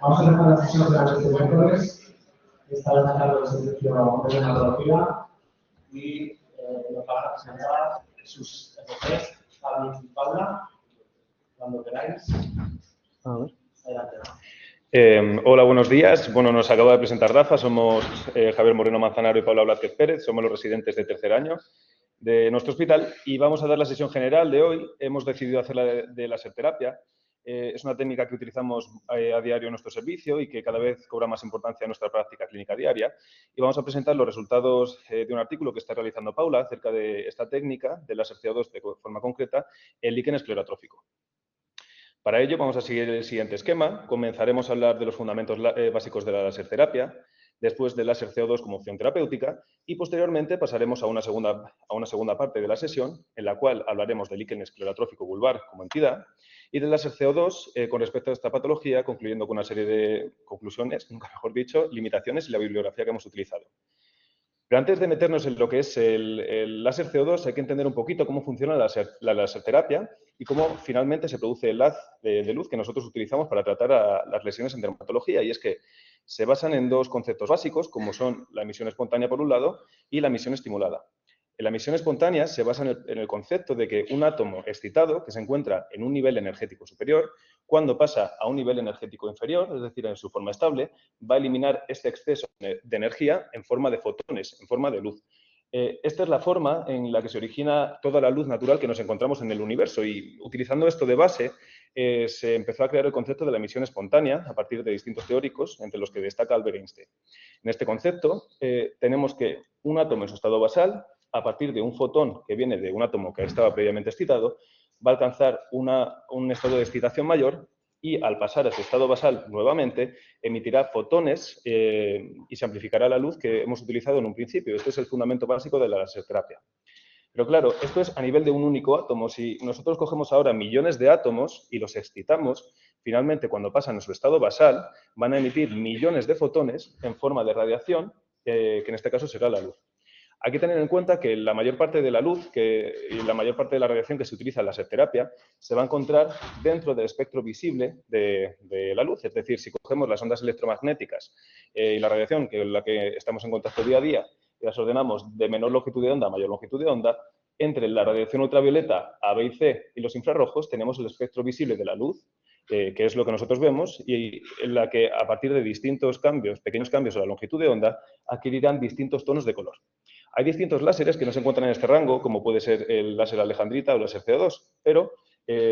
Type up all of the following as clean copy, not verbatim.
Vamos a empezar la sesión de los miércoles. Esta vez a cargo del servicio de neurología y nos van a presentar sus FPs, Javi y Paula. Cuando queráis. Adelante. Hola, buenos días. Bueno, nos acaba de presentar Rafa. Somos Javier Moreno Manzanaro y Paula Blázquez Pérez. Somos los residentes de tercer año de nuestro hospital y vamos a dar la sesión general de hoy. Hemos decidido hacerla de láser terapia. Es una técnica que utilizamos a diario en nuestro servicio y que cada vez cobra más importancia en nuestra práctica clínica diaria. Y vamos a presentar los resultados de un artículo que está realizando Paula acerca de esta técnica de láser CO2 de forma concreta en líquen esclerotrófico. Para ello vamos a seguir el siguiente esquema. Comenzaremos a hablar de los fundamentos básicos de la láser terapia, después del láser CO2 como opción terapéutica y posteriormente pasaremos a una segunda parte de la sesión en la cual hablaremos del líquen esclerotrófico vulvar como entidad y del láser CO2 con respecto a esta patología, concluyendo con una serie de conclusiones, nunca mejor dicho, limitaciones y la bibliografía que hemos utilizado. Pero antes de meternos en lo que es el láser CO2, hay que entender un poquito cómo funciona la láser terapia y cómo finalmente se produce el haz de luz que nosotros utilizamos para tratar a las lesiones en dermatología. Y es que se basan en dos conceptos básicos, como son la emisión espontánea por un lado y la emisión estimulada. En la emisión espontánea se basa en el concepto de que un átomo excitado que se encuentra en un nivel energético superior, cuando pasa a un nivel energético inferior, es decir, en su forma estable, va a eliminar este exceso de energía en forma de fotones, en forma de luz. Esta es la forma en la que se origina toda la luz natural que nos encontramos en el universo y utilizando esto de base se empezó a crear el concepto de la emisión espontánea a partir de distintos teóricos, entre los que destaca Albert Einstein. En este concepto tenemos que un átomo en su estado basal, a partir de un fotón que viene de un átomo que estaba previamente excitado, va a alcanzar un estado de excitación mayor y al pasar a ese estado basal nuevamente emitirá fotones y se amplificará la luz que hemos utilizado en un principio. Este es el fundamento básico de la láser terapia. Pero claro, esto es a nivel de un único átomo. Si nosotros cogemos ahora millones de átomos y los excitamos, finalmente cuando pasan a su estado basal van a emitir millones de fotones en forma de radiación, que en este caso será la luz. Hay que tener en cuenta que la mayor parte de la luz y la mayor parte de la radiación que se utiliza en la láser terapia se va a encontrar dentro del espectro visible de la luz. Es decir, si cogemos las ondas electromagnéticas y la radiación con la que estamos en contacto día a día y las ordenamos de menor longitud de onda a mayor longitud de onda, entre la radiación ultravioleta A, B y C y los infrarrojos tenemos el espectro visible de la luz, que es lo que nosotros vemos y en la que a partir de distintos cambios, pequeños cambios en la longitud de onda, adquirirán distintos tonos de color. Hay distintos láseres que no se encuentran en este rango, como puede ser el láser alejandrita o el láser CO2, pero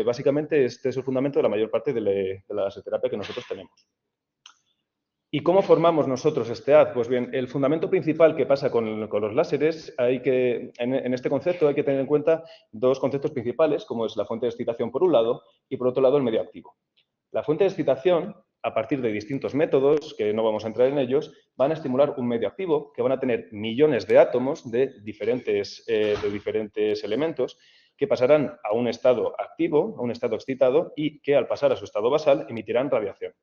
básicamente este es el fundamento de la mayor parte de la láser terapia que nosotros tenemos. ¿Y cómo formamos nosotros este haz? Pues bien, el fundamento principal que pasa con los láseres, en este concepto hay que tener en cuenta dos conceptos principales, como es la fuente de excitación por un lado y por otro lado el medio activo. La fuente de excitación, a partir de distintos métodos, que no vamos a entrar en ellos, van a estimular un medio activo que van a tener millones de átomos de diferentes elementos que pasarán a un estado activo, a un estado excitado y que al pasar a su estado basal emitirán radiación.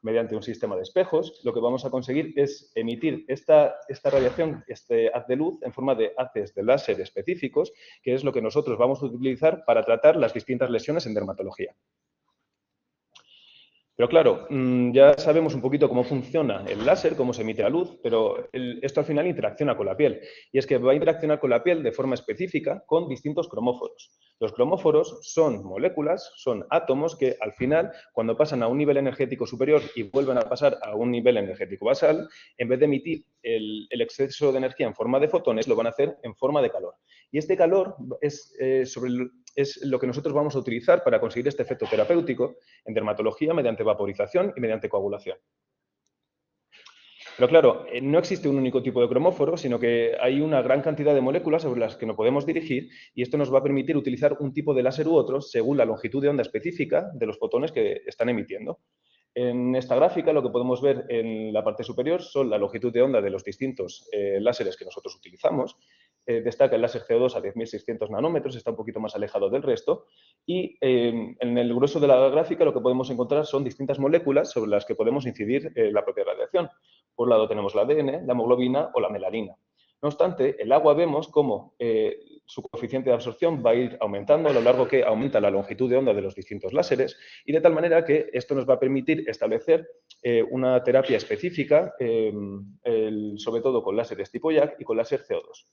Mediante un sistema de espejos, lo que vamos a conseguir es emitir esta radiación, este haz de luz, en forma de haces de láser específicos, que es lo que nosotros vamos a utilizar para tratar las distintas lesiones en dermatología. Pero claro, ya sabemos un poquito cómo funciona el láser, cómo se emite la luz, pero esto al final interacciona con la piel. Y es que va a interaccionar con la piel de forma específica con distintos cromóforos. Los cromóforos son moléculas, son átomos que al final, cuando pasan a un nivel energético superior y vuelven a pasar a un nivel energético basal, en vez de emitir el exceso de energía en forma de fotones, lo van a hacer en forma de calor. Y este calor es lo que nosotros vamos a utilizar para conseguir este efecto terapéutico en dermatología mediante vaporización y mediante coagulación. Pero claro, no existe un único tipo de cromóforo, sino que hay una gran cantidad de moléculas sobre las que nos podemos dirigir y esto nos va a permitir utilizar un tipo de láser u otro según la longitud de onda específica de los fotones que están emitiendo. En esta gráfica lo que podemos ver en la parte superior son la longitud de onda de los distintos láseres que nosotros utilizamos. Destaca el láser CO2 a 10.600 nanómetros, está un poquito más alejado del resto. Y en el grueso de la gráfica lo que podemos encontrar son distintas moléculas sobre las que podemos incidir la propia radiación. Por un lado tenemos la ADN, la hemoglobina o la melanina. No obstante, el agua vemos cómo su coeficiente de absorción va a ir aumentando a lo largo que aumenta la longitud de onda de los distintos láseres y de tal manera que esto nos va a permitir establecer una terapia específica, sobre todo con láseres tipo YAG y con láser CO2.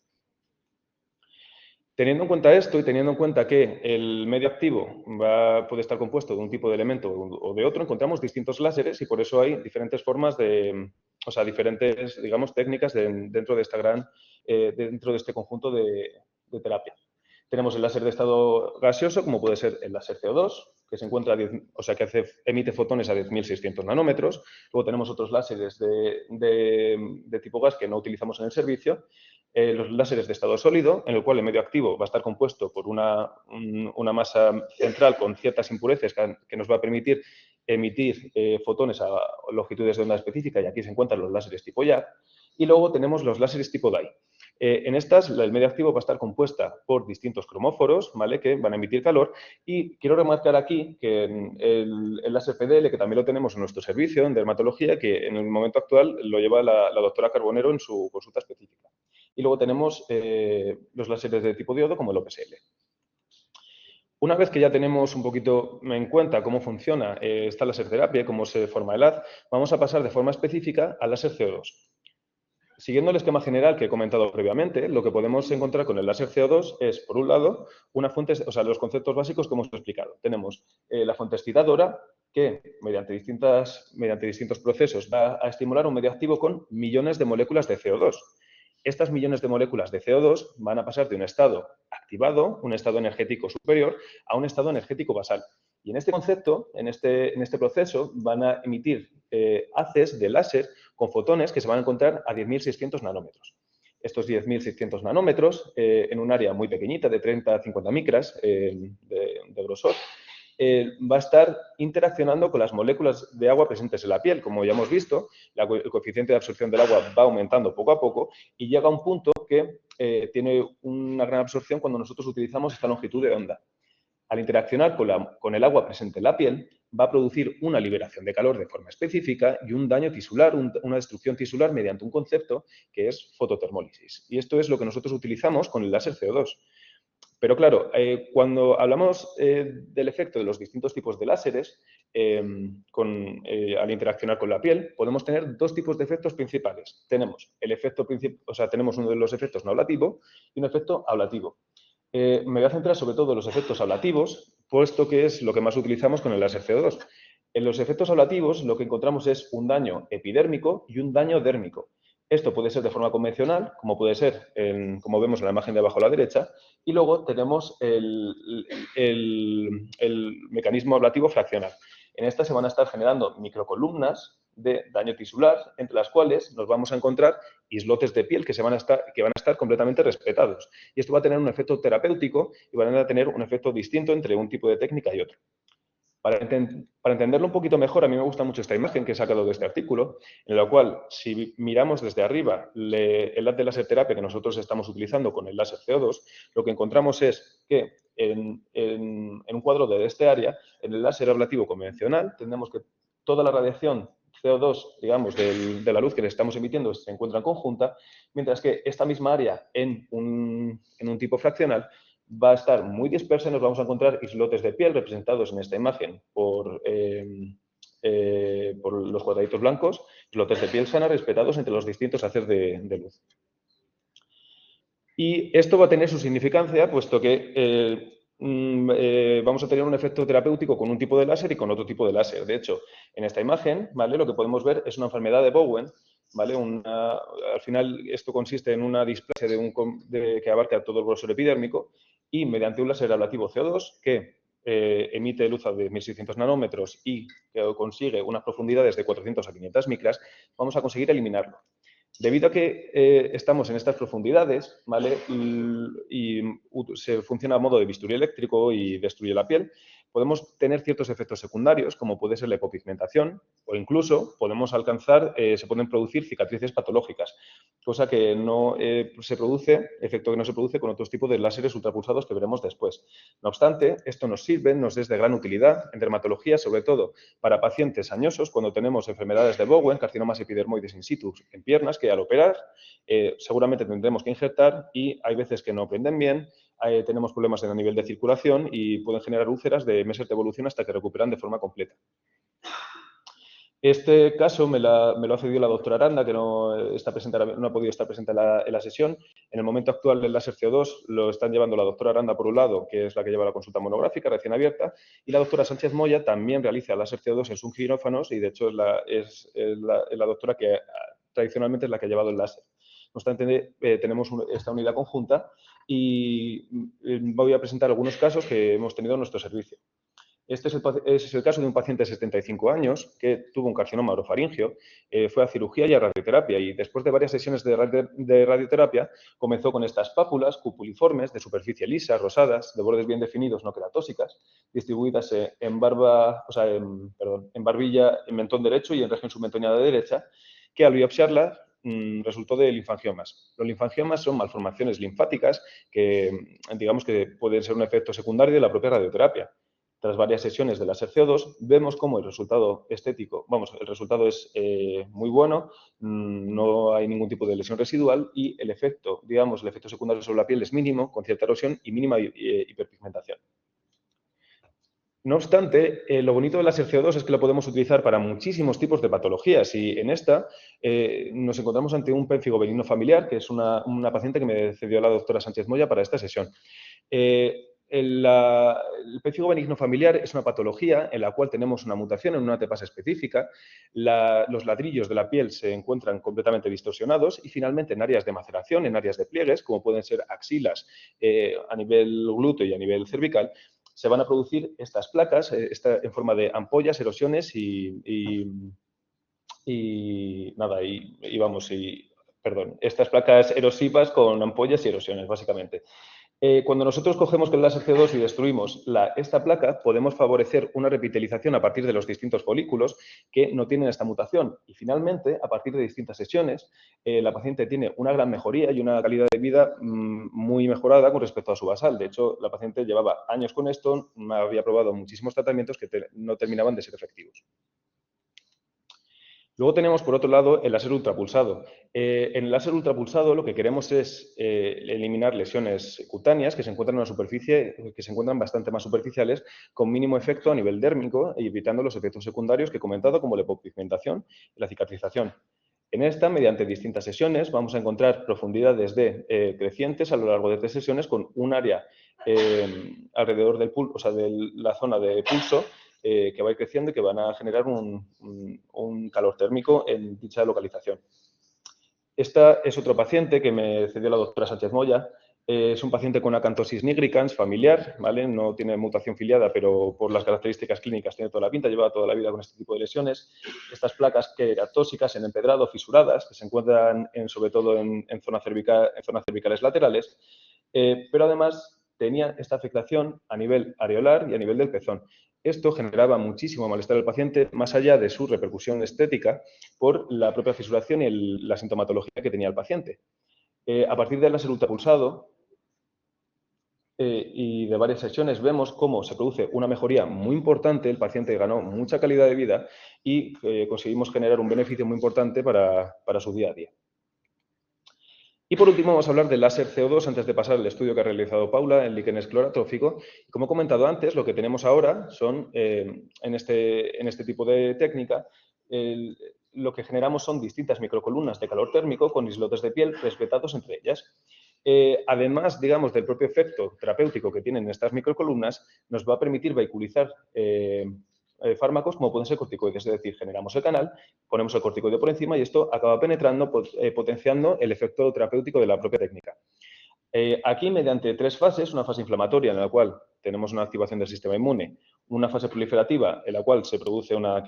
Teniendo en cuenta esto y teniendo en cuenta que el medio activo puede estar compuesto de un tipo de elemento o de otro, encontramos distintos láseres y por eso hay diferentes formas diferentes, digamos, técnicas dentro de dentro de este conjunto de terapia. Tenemos el láser de estado gaseoso, como puede ser el láser CO2, que se encuentra emite fotones a 10.600 nanómetros. Luego tenemos otros láseres de tipo gas que no utilizamos en el servicio. Los láseres de estado sólido, en el cual el medio activo va a estar compuesto por una masa central con ciertas impurezas que nos va a permitir emitir fotones a longitudes de onda específica, y aquí se encuentran los láseres tipo YAG. Y luego tenemos los láseres tipo DAI. En estas, el medio activo va a estar compuesta por distintos cromóforos, ¿vale?, que van a emitir calor. Y quiero remarcar aquí que el láser PDL, que también lo tenemos en nuestro servicio en dermatología, que en el momento actual lo lleva la doctora Carbonero en su consulta específica. Y luego tenemos los láseres de tipo diodo, como el OPSL. Una vez que ya tenemos un poquito en cuenta cómo funciona esta láser terapia y cómo se forma el haz, vamos a pasar de forma específica al láser CO2. Siguiendo el esquema general que he comentado previamente, lo que podemos encontrar con el láser CO2 es, por un lado, una fuente, los conceptos básicos que hemos explicado. Tenemos la fuente excitadora, que mediante distintos procesos va a estimular un medio activo con millones de moléculas de CO2. Estas millones de moléculas de CO2 van a pasar de un estado activado, un estado energético superior, a un estado energético basal. Y en este concepto, en este proceso, van a emitir haces de láser con fotones que se van a encontrar a 10.600 nanómetros. Estos 10.600 nanómetros, en un área muy pequeñita, de 30 a 50 micras de grosor, va a estar interaccionando con las moléculas de agua presentes en la piel. Como ya hemos visto, el coeficiente de absorción del agua va aumentando poco a poco y llega a un punto que tiene una gran absorción cuando nosotros utilizamos esta longitud de onda. Al interaccionar con el agua presente en la piel, va a producir una liberación de calor de forma específica y un daño tisular, una destrucción tisular mediante un concepto que es fototermólisis. Y esto es lo que nosotros utilizamos con el láser CO2. Pero claro, cuando hablamos del efecto de los distintos tipos de láseres, al interaccionar con la piel, podemos tener dos tipos de efectos principales. Tenemos tenemos uno de los efectos no ablativo y un efecto ablativo. Me voy a centrar sobre todo en los efectos ablativos, puesto que es lo que más utilizamos con el láser CO2. En los efectos ablativos lo que encontramos es un daño epidérmico y un daño dérmico. Esto puede ser de forma convencional, como puede ser, como vemos en la imagen de abajo a la derecha, y luego tenemos el mecanismo ablativo fraccional. En esta se van a estar generando microcolumnas de daño tisular, entre las cuales nos vamos a encontrar islotes de piel que van a estar completamente respetados. Y esto va a tener un efecto terapéutico y van a tener un efecto distinto entre un tipo de técnica y otro. Para entenderlo un poquito mejor, a mí me gusta mucho esta imagen que he sacado de este artículo, en la cual, si miramos desde arriba el haz de láser terapia que nosotros estamos utilizando con el láser CO2, lo que encontramos es que en un cuadro de este área, en el láser ablativo convencional, tenemos que toda la radiación CO2, digamos, de la luz que le estamos emitiendo se encuentra en conjunta, mientras que esta misma área en un tipo fraccional va a estar muy dispersa y nos vamos a encontrar islotes de piel representados en esta imagen por los cuadraditos blancos, islotes de piel sana respetados entre los distintos haces de luz. Y esto va a tener su significancia, puesto que vamos a tener un efecto terapéutico con un tipo de láser y con otro tipo de láser. De hecho, en esta imagen, ¿vale?, lo que podemos ver es una enfermedad de Bowen, ¿vale? Al final, esto consiste en una displasia que abarca todo el grosor epidérmico y mediante un láser ablativo CO2 que emite luz a 1.600 nanómetros y que consigue unas profundidades de 400 a 500 micras, vamos a conseguir eliminarlo. Debido a que estamos en estas profundidades, ¿vale?, y se funciona a modo de bisturí eléctrico y destruye la piel, podemos tener ciertos efectos secundarios, como puede ser la hipopigmentación, o incluso se pueden producir cicatrices patológicas, cosa que no se produce, efecto que no se produce con otros tipos de láseres ultrapulsados que veremos después. No obstante, esto nos es de gran utilidad en dermatología, sobre todo para pacientes añosos, cuando tenemos enfermedades de Bowen, carcinomas epidermoides in situ en piernas, que al operar seguramente tendremos que injertar y hay veces que no prenden bien, tenemos problemas a nivel de circulación y pueden generar úlceras de meses de evolución hasta que recuperan de forma completa. Este caso me lo ha cedido la doctora Aranda, que no ha podido estar presente en la sesión. En el momento actual del láser CO2 lo están llevando la doctora Aranda por un lado, que es la que lleva la consulta monográfica recién abierta, y la doctora Sánchez Moya también realiza láser CO2 en sus quirófanos y, de hecho, es la doctora que tradicionalmente es la que ha llevado el láser. No obstante, tenemos esta unidad conjunta y voy a presentar algunos casos que hemos tenido en nuestro servicio. Este es el caso de un paciente de 75 años que tuvo un carcinoma orofaringio, fue a cirugía y a radioterapia y después de varias sesiones de radioterapia comenzó con estas pápulas cupuliformes de superficie lisa, rosadas, de bordes bien definidos, no queratóxicas, distribuidas en barbilla, en mentón derecho y en región submentoneada derecha, que al biopsiarla resultó de linfangiomas. Los linfangiomas son malformaciones linfáticas que, digamos, que pueden ser un efecto secundario de la propia radioterapia. Tras varias sesiones de láser CO2, vemos cómo el resultado estético, el resultado es muy bueno, no hay ningún tipo de lesión residual y el efecto secundario sobre la piel es mínimo, con cierta erosión y mínima hiperpigmentación. No obstante, lo bonito del láser CO2 es que lo podemos utilizar para muchísimos tipos de patologías y en esta nos encontramos ante un pénfigo benigno familiar, que es una paciente que me cedió la doctora Sánchez Moya para esta sesión. El pénfigo benigno familiar es una patología en la cual tenemos una mutación en una ATPase específica, los ladrillos de la piel se encuentran completamente distorsionados y finalmente en áreas de maceración, en áreas de pliegues, como pueden ser axilas a nivel glúteo y a nivel cervical, se van a producir estas placas en forma de ampollas, erosiones estas placas erosivas con ampollas y erosiones, básicamente. Cuando nosotros cogemos con el láser CO2 y destruimos esta placa, podemos favorecer una repitelización a partir de los distintos folículos que no tienen esta mutación. Y finalmente, a partir de distintas sesiones, la paciente tiene una gran mejoría y una calidad de vida muy mejorada con respecto a su basal. De hecho, la paciente llevaba años con esto, había probado muchísimos tratamientos que no terminaban de ser efectivos. Luego tenemos, por otro lado, el láser ultrapulsado. En el láser ultrapulsado lo que queremos es eliminar lesiones cutáneas que se encuentran en una superficie, que se encuentran bastante más superficiales, con mínimo efecto a nivel dérmico y evitando los efectos secundarios que he comentado, como la hipopigmentación y la cicatrización. En esta, mediante distintas sesiones, vamos a encontrar profundidades crecientes a lo largo de 3 sesiones con un área alrededor del pulso, de la zona de pulso, que va a ir creciendo y que van a generar un calor térmico en dicha localización. Esta es otro paciente que me cedió la doctora Sánchez Moya. Es un paciente con acantosis nigricans familiar, ¿vale? No tiene mutación filiada, pero por las características clínicas tiene toda la pinta, lleva toda la vida con este tipo de lesiones. Estas placas queratóxicas en empedrado, fisuradas, que se encuentran sobre todo en zonas cervicales laterales, pero además tenía esta afectación a nivel areolar y a nivel del pezón. Esto generaba muchísimo malestar al paciente, más allá de su repercusión estética, por la propia fisuración y la sintomatología que tenía el paciente. A partir del láser ultrapulsado y de varias sesiones vemos cómo se produce una mejoría muy importante, el paciente ganó mucha calidad de vida y conseguimos generar un beneficio muy importante para su día a día. Y por último vamos a hablar del láser CO2 antes de pasar al estudio que ha realizado Paula en líquen esclerotrófico. Como he comentado antes, lo que tenemos ahora son, en este tipo de técnica, lo que generamos son distintas microcolumnas de calor térmico con islotes de piel respetados entre ellas. Además, digamos, del propio efecto terapéutico que tienen estas microcolumnas, nos va a permitir vehiculizar fármacos como pueden ser corticoides, es decir, generamos el canal, ponemos el corticoide por encima y esto acaba penetrando, potenciando el efecto terapéutico de la propia técnica. Aquí, mediante 3 fases, una fase inflamatoria en la cual tenemos una activación del sistema inmune, una fase proliferativa en la cual se produce una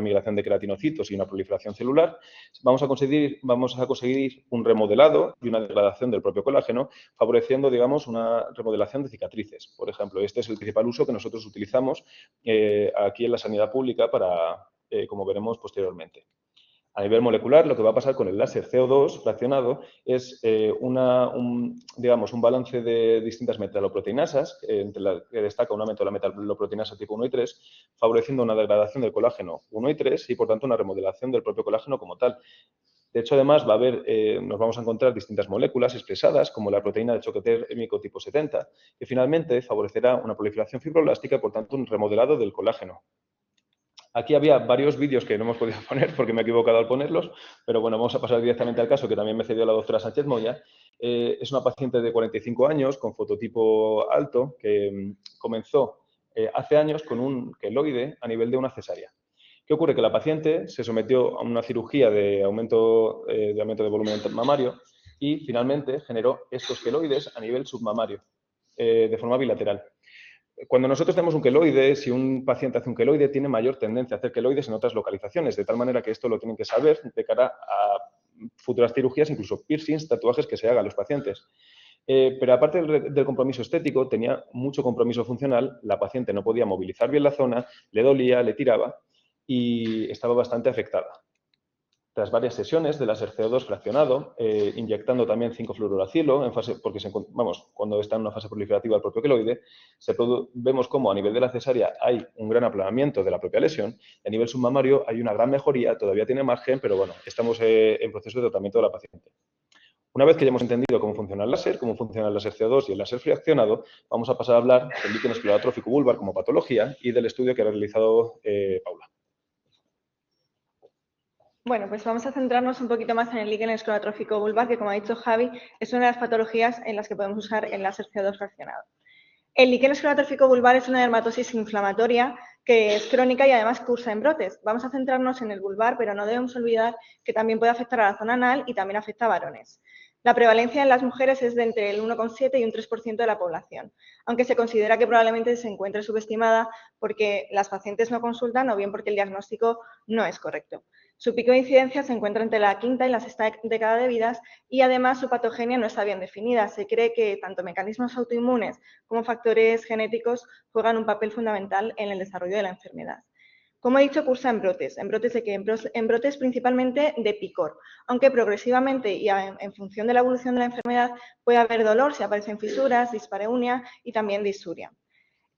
migración de queratinocitos y una proliferación celular, vamos a conseguir un remodelado y una degradación del propio colágeno, favoreciendo, digamos, una remodelación de cicatrices. Por ejemplo, este es el principal uso que nosotros utilizamos aquí en la sanidad pública como veremos posteriormente. A nivel molecular, lo que va a pasar con el láser CO2 fraccionado es un balance de distintas metaloproteinasas, entre las que destaca un aumento de la metaloproteinasa tipo 1 y 3, favoreciendo una degradación del colágeno 1 y 3 y, por tanto, una remodelación del propio colágeno como tal. De hecho, además, nos vamos a encontrar distintas moléculas expresadas, como la proteína de choque térmico tipo 70, que finalmente favorecerá una proliferación fibroblástica y, por tanto, un remodelado del colágeno. Aquí había varios vídeos que no hemos podido poner porque me he equivocado al ponerlos, pero bueno, vamos a pasar directamente al caso que también me cedió la doctora Sánchez Moya. Es una paciente de 45 años con fototipo alto que comenzó hace años con un queloide a nivel de una cesárea. ¿Qué ocurre? Que la paciente se sometió a una cirugía de aumento de volumen mamario y finalmente generó estos queloides a nivel submamario, de forma bilateral. Cuando nosotros tenemos un queloide, si un paciente hace un queloide, tiene mayor tendencia a hacer queloides en otras localizaciones, de tal manera que esto lo tienen que saber de cara a futuras cirugías, incluso piercings, tatuajes que se hagan los pacientes. Pero aparte del compromiso estético, tenía mucho compromiso funcional, la paciente no podía movilizar bien la zona, le dolía, le tiraba y estaba bastante afectada. Tras varias sesiones de láser CO2 fraccionado, inyectando también 5-fluoruracilo, porque cuando está en una fase proliferativa del propio queloide, vemos cómo a nivel de la cesárea hay un gran aplanamiento de la propia lesión y a nivel submamario hay una gran mejoría, todavía tiene margen, pero bueno, estamos en proceso de tratamiento de la paciente. Una vez que ya hemos entendido cómo funciona el láser, cómo funciona el láser CO2 y el láser fraccionado, vamos a pasar a hablar del líquen esclerotrófico vulvar como patología y del estudio que ha realizado Paula. Bueno, pues vamos a centrarnos un poquito más en el líquen esclerotrófico vulvar, que como ha dicho Javi, es una de las patologías en las que podemos usar el láser CO2 fraccionado. El líquen esclerotrófico vulvar es una dermatosis inflamatoria que es crónica y además cursa en brotes. Vamos a centrarnos en el vulvar, pero no debemos olvidar que también puede afectar a la zona anal y también afecta a varones. La prevalencia en las mujeres es de entre el 1,7 y un 3% de la población, aunque se considera que probablemente se encuentre subestimada porque las pacientes no consultan o bien porque el diagnóstico no es correcto. Su pico de incidencia se encuentra entre la quinta y la sexta década de vidas y además su patogenia no está bien definida. Se cree que tanto mecanismos autoinmunes como factores genéticos juegan un papel fundamental en el desarrollo de la enfermedad. Como he dicho, cursa en brotes de qué? En brotes principalmente de picor, aunque progresivamente y en función de la evolución de la enfermedad puede haber dolor si aparecen fisuras, dispareunia y también disuria.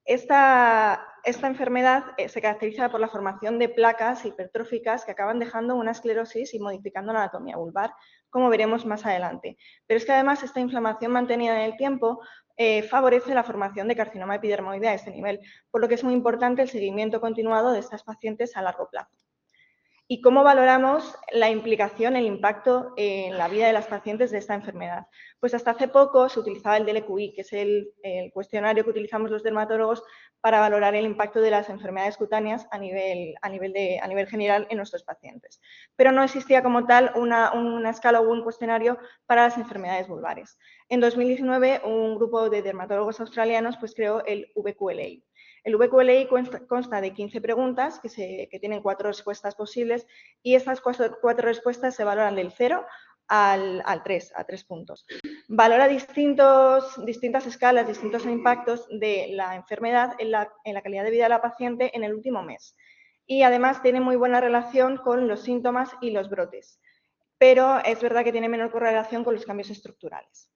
Esta enfermedad se caracteriza por la formación de placas hipertróficas que acaban dejando una esclerosis y modificando la anatomía vulvar, como veremos más adelante. Pero es que además esta inflamación mantenida en el tiempo favorece la formación de carcinoma epidermoide a este nivel, por lo que es muy importante el seguimiento continuado de estas pacientes a largo plazo. ¿Y cómo valoramos la implicación, el impacto en la vida de las pacientes de esta enfermedad? Pues hasta hace poco se utilizaba el DLQI, que es el cuestionario que utilizamos los dermatólogos para valorar el impacto de las enfermedades cutáneas a nivel general en nuestros pacientes. Pero no existía como tal una escala o un cuestionario para las enfermedades vulvares. En 2019, un grupo de dermatólogos australianos pues, creó el VQLI. El VQLI consta de 15 preguntas que tienen 4 respuestas posibles y estas 4 respuestas se valoran del 0 al 3, a 3 puntos. Valora distintas escalas, distintos impactos de la enfermedad en la calidad de vida de la paciente en el último mes. Y además tiene muy buena relación con los síntomas y los brotes, pero es verdad que tiene menor correlación con los cambios estructurales.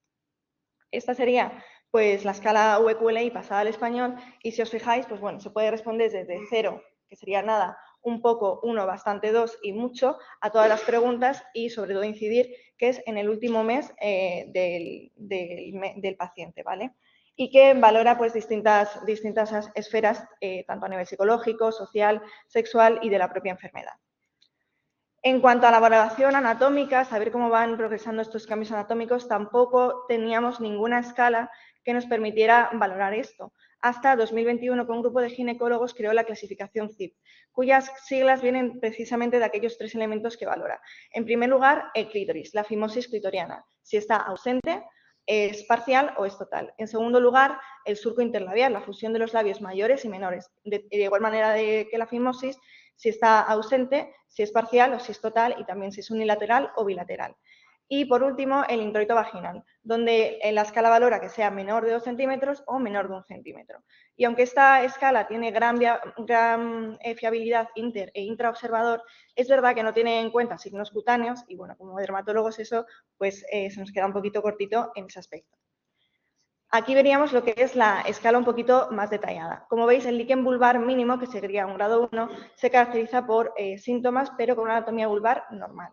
Esta sería pues la escala VQLI pasada al español y si os fijáis, pues bueno, se puede responder desde 0, que sería nada, un poco, 1, bastante, 2 y mucho a todas las preguntas y sobre todo incidir que es en el último mes del paciente, ¿vale? Y que valora pues distintas esferas, tanto a nivel psicológico, social, sexual y de la propia enfermedad. En cuanto a la valoración anatómica, saber cómo van progresando estos cambios anatómicos, tampoco teníamos ninguna escala que nos permitiera valorar esto. Hasta 2021, con un grupo de ginecólogos creó la clasificación CIP, cuyas siglas vienen precisamente de aquellos 3 elementos que valora. En primer lugar, el clítoris, la fimosis clitoriana, si está ausente, es parcial o es total. En segundo lugar, el surco interlabial, la fusión de los labios mayores y menores. De igual manera que la fimosis, si está ausente, si es parcial o si es total y también si es unilateral o bilateral. Y por último, el introito vaginal, donde en la escala valora que sea menor de 2 centímetros o menor de 1 centímetro. Y aunque esta escala tiene gran fiabilidad inter e intraobservador, es verdad que no tiene en cuenta signos cutáneos y bueno, como dermatólogos eso pues se nos queda un poquito cortito en ese aspecto. Aquí veríamos lo que es la escala un poquito más detallada. Como veis, el líquen vulvar mínimo, que sería un grado 1, se caracteriza por síntomas, pero con una anatomía vulvar normal.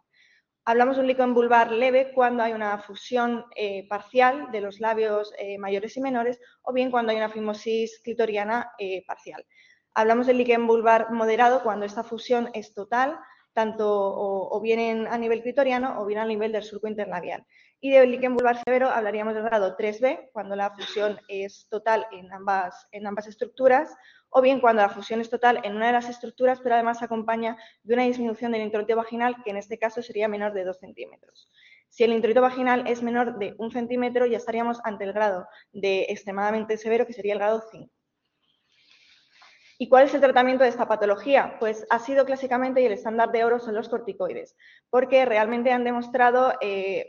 Hablamos de un líquen vulvar leve cuando hay una fusión parcial de los labios mayores y menores, o bien cuando hay una fimosis clitoriana parcial. Hablamos del líquen vulvar moderado cuando esta fusión es total, tanto o bien a nivel clitoriano o bien a nivel del surco interlabial. Y del líquen vulvar severo hablaríamos del grado 3B, cuando la fusión es total en ambas estructuras, o bien cuando la fusión es total en una de las estructuras, pero además se acompaña de una disminución del introito vaginal, que en este caso sería menor de 2 centímetros. Si el introito vaginal es menor de 1 centímetro, ya estaríamos ante el grado de extremadamente severo, que sería el grado 5. ¿Y cuál es el tratamiento de esta patología? Pues ha sido clásicamente, y el estándar de oro son los corticoides, porque realmente han demostrado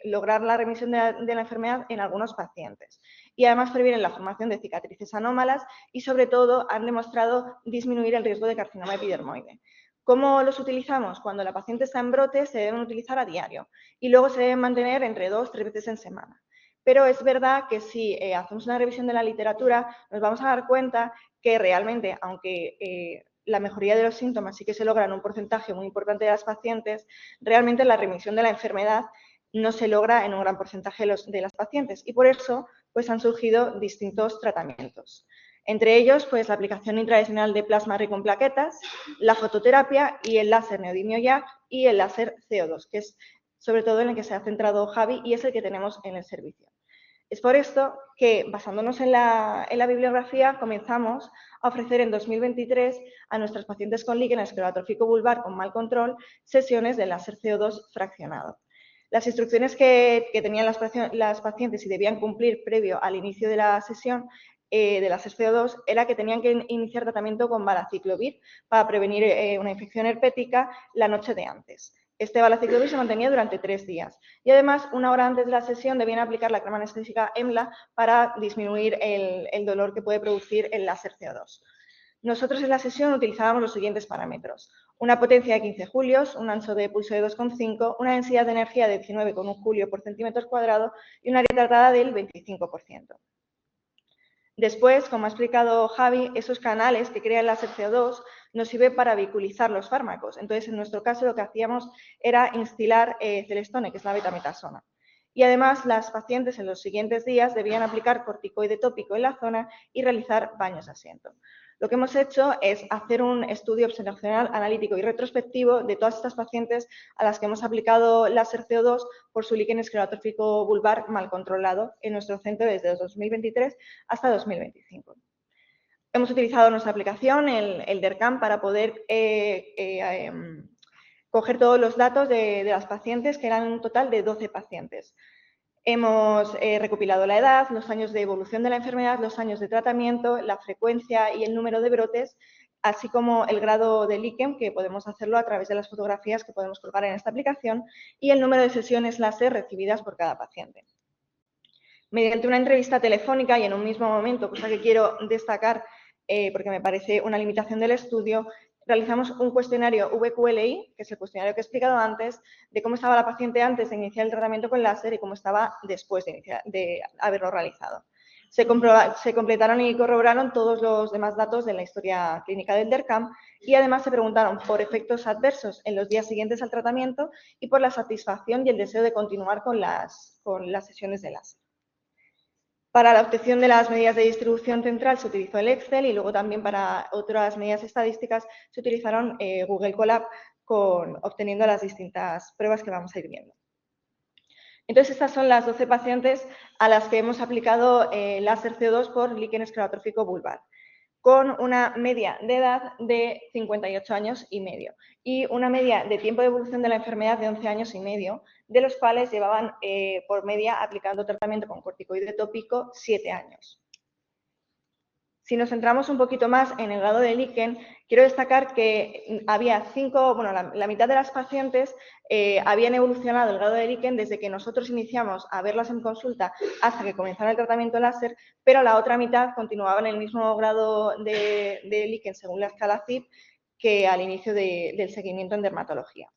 lograr la remisión de la enfermedad en algunos pacientes. Y además previenen la formación de cicatrices anómalas y, sobre todo, han demostrado disminuir el riesgo de carcinoma epidermoide. ¿Cómo los utilizamos? Cuando la paciente está en brote, se deben utilizar a diario y luego se deben mantener entre 2 o 3 veces en semana. Pero es verdad que si hacemos una revisión de la literatura, nos vamos a dar cuenta que realmente, aunque la mejoría de los síntomas sí que se logra en un porcentaje muy importante de las pacientes, realmente la remisión de la enfermedad no se logra en un gran porcentaje de las pacientes y por eso pues, han surgido distintos tratamientos. Entre ellos, pues, la aplicación intradermal de plasma rico en plaquetas, la fototerapia y el láser neodimio-YAG y el láser CO2, que es sobre todo en el que se ha centrado Javi y es el que tenemos en el servicio. Es por esto que, basándonos en la bibliografía, comenzamos a ofrecer en 2023 a nuestras pacientes con líquen esclerotrófico vulvar con mal control sesiones de láser CO2 fraccionado. Las instrucciones que tenían las pacientes y debían cumplir previo al inicio de la sesión de láser CO2 era que tenían que iniciar tratamiento con valaciclovir para prevenir una infección herpética la noche de antes. Este valaciclovir se mantenía durante 3 días y además 1 hora antes de la sesión debían aplicar la crema anestésica EMLA para disminuir el dolor que puede producir el láser CO2. Nosotros en la sesión utilizábamos los siguientes parámetros: una potencia de 15 julios, un ancho de pulso de 2,5, una densidad de energía de 19,1 julio por centímetro cuadrado y una área tratada del 25%. Después, como ha explicado Javi, esos canales que crea el láser CO2 nos sirven para vehiculizar los fármacos. Entonces, en nuestro caso, lo que hacíamos era instilar celestone, que es la betametasona. Y además, las pacientes en los siguientes días debían aplicar corticoide tópico en la zona y realizar baños de asiento. Lo que hemos hecho es hacer un estudio observacional, analítico y retrospectivo de todas estas pacientes a las que hemos aplicado láser CO2 por su líquen esclerotrófico vulvar mal controlado en nuestro centro desde 2023 hasta 2025. Hemos utilizado nuestra aplicación, el DERCAM, para poder coger todos los datos de las pacientes, que eran un total de 12 pacientes. Hemos recopilado la edad, los años de evolución de la enfermedad, los años de tratamiento, la frecuencia y el número de brotes, así como el grado de líquen, que podemos hacerlo a través de las fotografías que podemos colgar en esta aplicación, y el número de sesiones láser recibidas por cada paciente. Mediante una entrevista telefónica y en un mismo momento, cosa que quiero destacar porque me parece una limitación del estudio, realizamos un cuestionario VQLI, que es el cuestionario que he explicado antes, de cómo estaba la paciente antes de iniciar el tratamiento con láser y cómo estaba después de haberlo realizado. Se completaron y corroboraron todos los demás datos de la historia clínica del DERCAM y además se preguntaron por efectos adversos en los días siguientes al tratamiento y por la satisfacción y el deseo de continuar con las sesiones de láser. Para la obtención de las medidas de distribución central se utilizó el Excel y luego también para otras medidas estadísticas se utilizaron Google Colab obteniendo las distintas pruebas que vamos a ir viendo. Entonces, estas son las 12 pacientes a las que hemos aplicado láser CO2 por líquen esclerotrófico vulvar, con una media de edad de 58 años y medio y una media de tiempo de evolución de la enfermedad de 11 años y medio, de los cuales llevaban por media aplicando tratamiento con corticoide tópico 7 años. Si nos centramos un poquito más en el grado de líquen, quiero destacar que había la mitad de las pacientes habían evolucionado el grado de líquen desde que nosotros iniciamos a verlas en consulta hasta que comenzara el tratamiento láser, pero la otra mitad continuaba en el mismo grado de líquen según la escala CIP que al inicio del seguimiento en dermatología.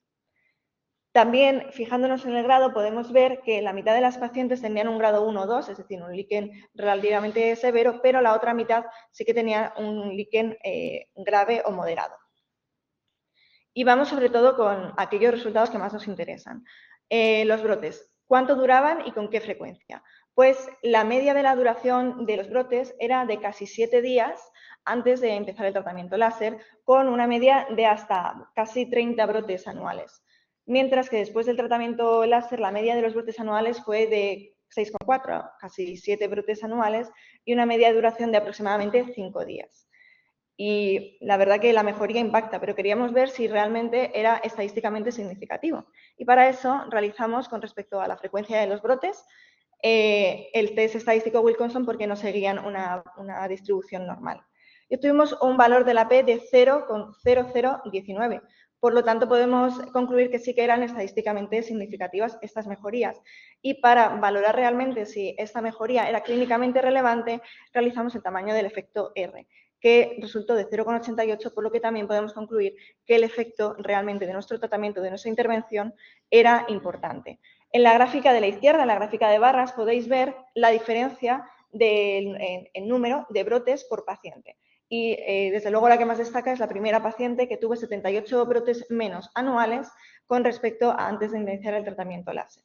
También, fijándonos en el grado, podemos ver que la mitad de las pacientes tenían un grado 1 o 2, es decir, un líquen relativamente severo, pero la otra mitad sí que tenía un líquen grave o moderado. Y vamos sobre todo con aquellos resultados que más nos interesan. Los brotes, ¿cuánto duraban y con qué frecuencia? pues la media de la duración de los brotes era de casi 7 días antes de empezar el tratamiento láser, con una media de hasta casi 30 brotes anuales. Mientras que después del tratamiento láser, la media de los brotes anuales fue de 6,4, casi 7 brotes anuales, y una media de duración de aproximadamente 5 días. Y la verdad que la mejoría impacta, pero queríamos ver si realmente era estadísticamente significativo. Y para eso realizamos, con respecto a la frecuencia de los brotes, el test estadístico Wilkinson, porque no seguían una distribución normal. Y obtuvimos un valor de la P de 0,0019. Por lo tanto, podemos concluir que sí que eran estadísticamente significativas estas mejorías. Y para valorar realmente si esta mejoría era clínicamente relevante, realizamos el tamaño del efecto R, que resultó de 0,88, por lo que también podemos concluir que el efecto realmente de nuestro tratamiento, de nuestra intervención, era importante. En la gráfica de la izquierda, en la gráfica de barras, podéis ver la diferencia del número de brotes por paciente. Y desde luego la que más destaca es la primera paciente, que tuvo 78 brotes menos anuales con respecto a antes de iniciar el tratamiento láser.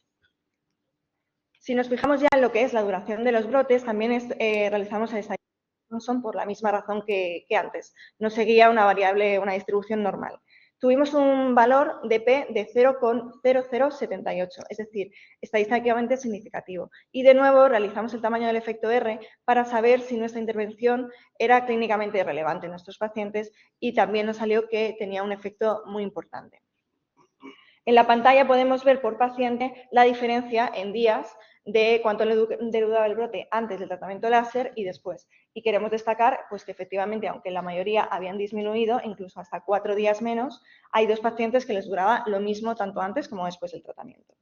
Si nos fijamos ya en lo que es la duración de los brotes, también realizamos el estadístico Wilkinson por la misma razón que antes. No seguía una variable, una distribución normal. Tuvimos un valor de P de 0,0078, es decir, estadísticamente significativo. Y de nuevo realizamos el tamaño del efecto R para saber si nuestra intervención era clínicamente relevante en nuestros pacientes, y también nos salió que tenía un efecto muy importante. En la pantalla podemos ver por paciente la diferencia en días de cuánto le duraba el brote antes del tratamiento láser y después. Y queremos destacar pues, que efectivamente, aunque la mayoría habían disminuido, incluso hasta 4 días menos, hay 2 pacientes que les duraba lo mismo tanto antes como después del tratamiento.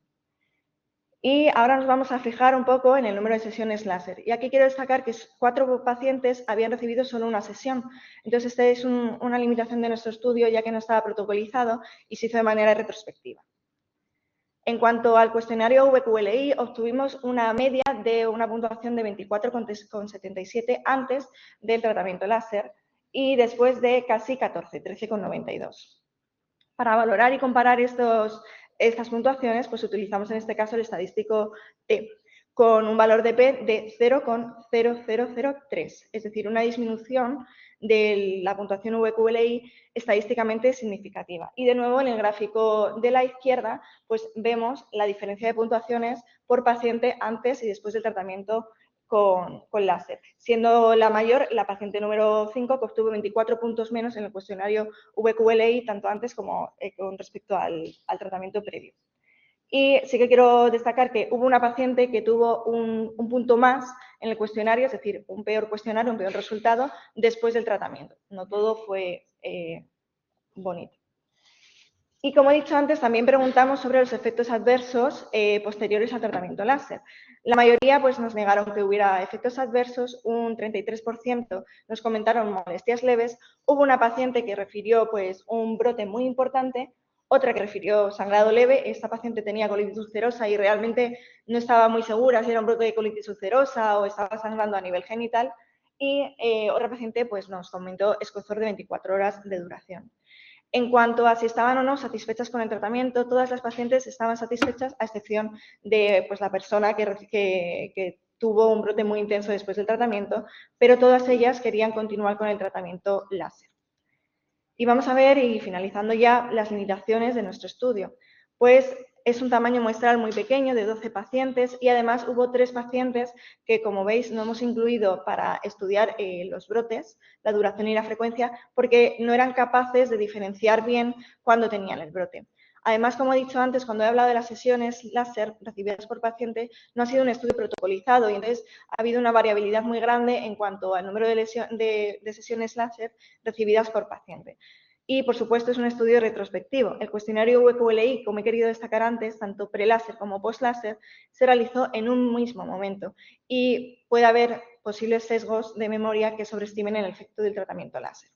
Y ahora nos vamos a fijar un poco en el número de sesiones láser. Y aquí quiero destacar que 4 pacientes habían recibido solo una sesión. Entonces, esta es una limitación de nuestro estudio, ya que no estaba protocolizado y se hizo de manera retrospectiva. En cuanto al cuestionario VQLI, obtuvimos una media de una puntuación de 24,77 antes del tratamiento láser y después de casi 14, 13,92. Para valorar y comparar estas puntuaciones, pues utilizamos en este caso el estadístico T, con un valor de P de 0,0003, es decir, una disminución de la puntuación VQLI estadísticamente significativa. Y de nuevo, en el gráfico de la izquierda, pues vemos la diferencia de puntuaciones por paciente antes y después del tratamiento con láser, siendo la mayor la paciente número 5, que obtuvo 24 puntos menos en el cuestionario VQLI, tanto antes como con respecto al tratamiento previo. Y sí que quiero destacar que hubo una paciente que tuvo un punto más en el cuestionario, es decir, un peor cuestionario, un peor resultado después del tratamiento. No todo fue bonito. Y como he dicho antes, también preguntamos sobre los efectos adversos posteriores al tratamiento láser. La mayoría pues, nos negaron que hubiera efectos adversos, un 33% nos comentaron molestias leves, hubo una paciente que refirió pues, un brote muy importante, otra que refirió sangrado leve. Esta paciente tenía colitis ulcerosa y realmente no estaba muy segura si era un brote de colitis ulcerosa o estaba sangrando a nivel genital, y otra paciente pues, nos comentó escozor de 24 horas de duración. En cuanto a si estaban o no satisfechas con el tratamiento, todas las pacientes estaban satisfechas, a excepción de pues, la persona que tuvo un brote muy intenso después del tratamiento, pero todas ellas querían continuar con el tratamiento láser. Y vamos a ver, y finalizando ya, las limitaciones de nuestro estudio. Pues es un tamaño muestral muy pequeño, de 12 pacientes, y además hubo 3 pacientes que, como veis, no hemos incluido para estudiar los brotes, la duración y la frecuencia, porque no eran capaces de diferenciar bien cuándo tenían el brote. Además, como he dicho antes, cuando he hablado de las sesiones láser recibidas por paciente, no ha sido un estudio protocolizado y entonces ha habido una variabilidad muy grande en cuanto al número de sesiones láser recibidas por paciente. Y, por supuesto, es un estudio retrospectivo. El cuestionario VQLI, como he querido destacar antes, tanto preláser como postláser, se realizó en un mismo momento y puede haber posibles sesgos de memoria que sobreestimen el efecto del tratamiento láser.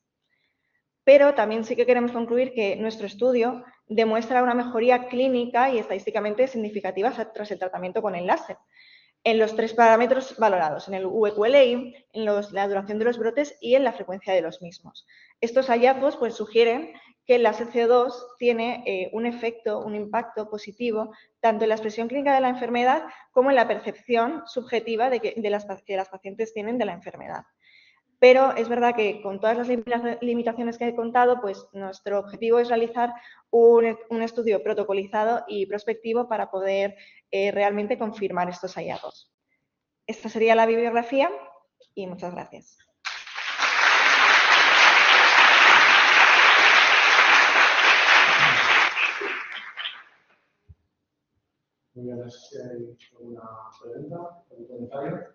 Pero también sí que queremos concluir que nuestro estudio demuestra una mejoría clínica y estadísticamente significativa tras el tratamiento con el láser, en los 3 parámetros valorados, en el VQLI, en la duración de los brotes y en la frecuencia de los mismos. Estos hallazgos pues, sugieren que el láser CO2 tiene un efecto, un impacto positivo, tanto en la expresión clínica de la enfermedad como en la percepción subjetiva que las pacientes tienen de la enfermedad. Pero es verdad que con todas las limitaciones que he contado, pues nuestro objetivo es realizar un estudio protocolizado y prospectivo para poder realmente confirmar estos hallazgos. Esta sería la bibliografía y muchas gracias. Muy bien, no sé si hay alguna pregunta, algún comentario.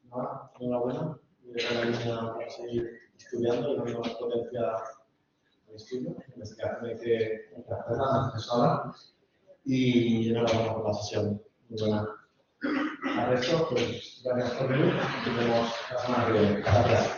Nada, enhorabuena. Y para seguir estudiando y dando más potencia al estudio, investigación hay que hacerla, necesaria. Y enhorabuena por la sesión. Muy buena. Al resto, pues gracias por venir. Nos vemos la semana que viene. Gracias.